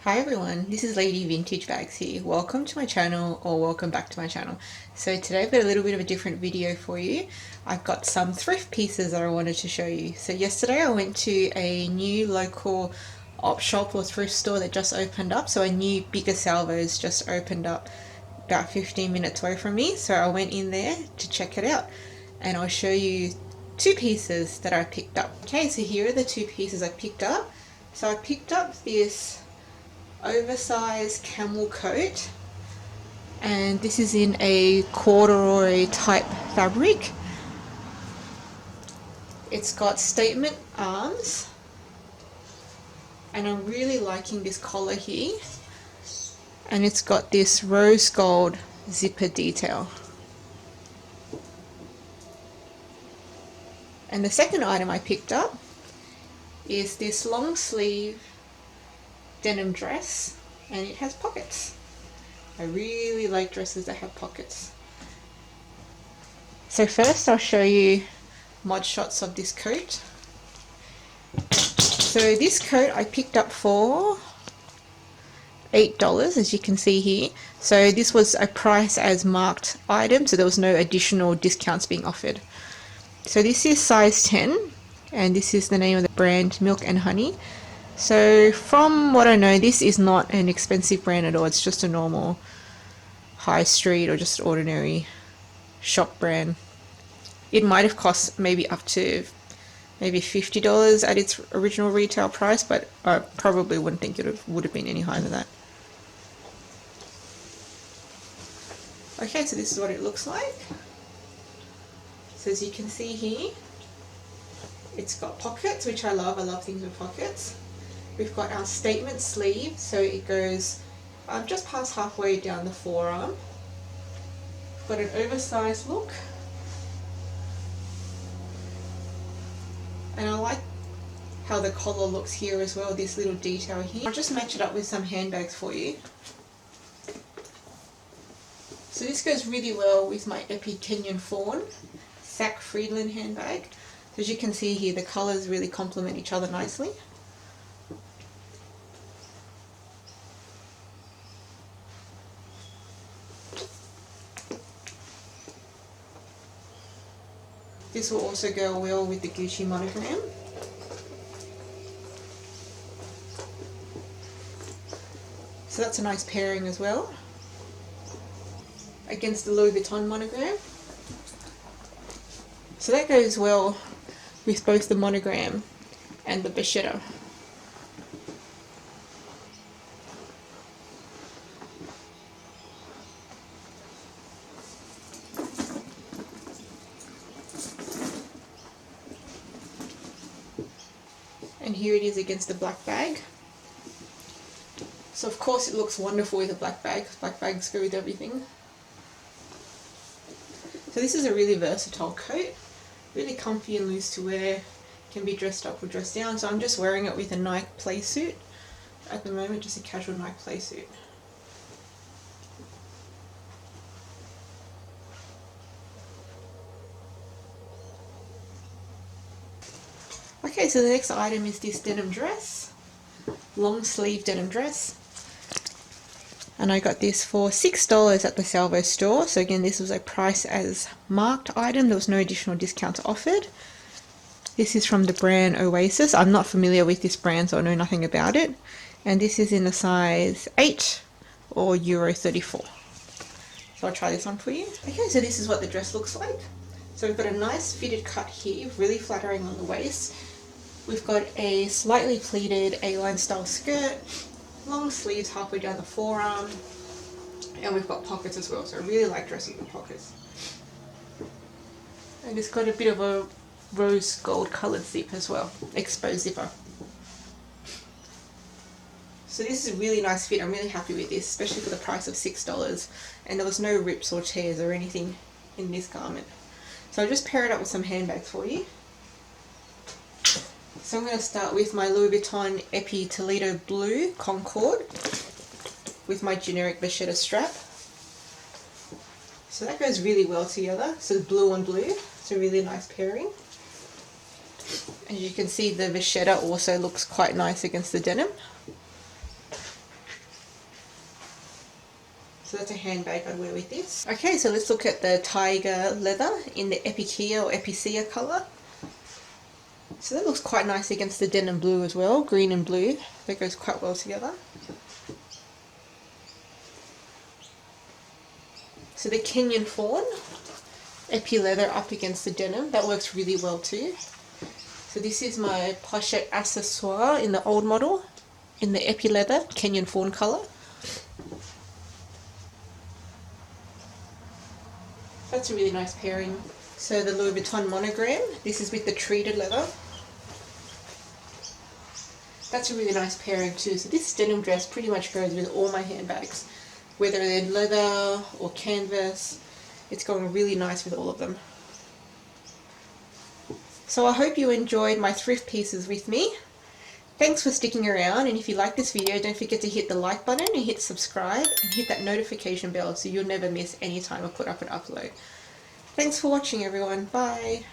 Hi everyone, this is Lady Vintage Bags here. Welcome to my channel, or welcome back to my channel. So today I've got a little bit of a different video for you. I've got some thrift pieces that I wanted to show you. So yesterday I went to a new local op shop or thrift store that just opened up. So a new bigger Salvos just opened up about 15 minutes away from me. So I went in there to check it out and I'll show you two pieces that I picked up. Okay, so here are the two pieces I picked up. So I picked up this oversized camel coat, and this is in a corduroy type fabric. It's got statement arms and I'm really liking this collar here, and it's got this rose gold zipper detail. And the second item I picked up is this long sleeve denim dress, and it has pockets. I really like dresses that have pockets. So first I'll show you mod shots of this coat. So this coat I picked up for $8, as you can see here. So this was a price as marked item, so there was no additional discounts being offered. So this is size 10, and this is the name of the brand, Milk and Honey. So from what I know, this is not an expensive brand at all. It's just a normal high street or just ordinary shop brand. It might have cost maybe up to maybe $50 at its original retail price, but I probably wouldn't think it would have been any higher than that. Okay, so this is what it looks like. So as you can see here, it's got pockets, which I love. I love things with pockets. We've got our statement sleeve, so it goes just past halfway down the forearm. We've got an oversized look. And I like how the collar looks here as well, this little detail here. I'll just match it up with some handbags for you. So this goes really well with my Epi Kenyan Fawn Sack Friedland handbag. So as you can see here, the colours really complement each other nicely. This will also go well with the Gucci monogram. So that's a nice pairing as well, against the Louis Vuitton monogram. So that goes well with both the monogram and the Bachetta. And here it is against the black bag. So of course it looks wonderful with a black bag. Black bags go with everything. So this is a really versatile coat. Really comfy and loose to wear. Can be dressed up or dressed down. So I'm just wearing it with a Nike play suit at the moment, just a casual Nike play suit. Okay, so the next item is this denim dress, long sleeve denim dress, and I got this for $6 at the Salvo store. So again, this was a price as marked item. There was no additional discounts offered. This is from the brand Oasis. I'm not familiar with this brand, so I know nothing about it. And this is in a size 8 or €34. So I'll try this on for you. Okay, so this is what the dress looks like. So we've got a nice fitted cut here, really flattering on the waist. We've got a slightly pleated A-line style skirt, long sleeves halfway down the forearm, and we've got pockets as well. So I really like dresses with pockets. And it's got a bit of a rose gold coloured zip as well, exposed zipper. So this is a really nice fit. I'm really happy with this, especially for the price of $6. And there was no rips or tears or anything in this garment. So I'll just pair it up with some handbags for you. So I'm going to start with my Louis Vuitton Epi Toledo Blue Concord with my generic Vachetta strap. So that goes really well together. So blue on blue. It's a really nice pairing. As you can see, the Vachetta also looks quite nice against the denim. So that's a handbag I'd wear with this. Okay, so let's look at the tiger leather in the Epicea or Epicea colour. So that looks quite nice against the denim blue as well, green and blue. That goes quite well together. So the Kenyan fawn, epi leather up against the denim, that works really well too. So this is my pochette accessoire in the old model, in the epi leather, Kenyan fawn colour. That's a really nice pairing. So the Louis Vuitton monogram, this is with the treated leather. That's a really nice pairing too. So this denim dress pretty much goes with all my handbags. Whether they're leather or canvas, it's going really nice with all of them. So I hope you enjoyed my thrift pieces with me. Thanks for sticking around, and if you like this video, don't forget to hit the like button and hit subscribe and hit that notification bell so you'll never miss any time I put up an upload. Thanks for watching everyone, bye!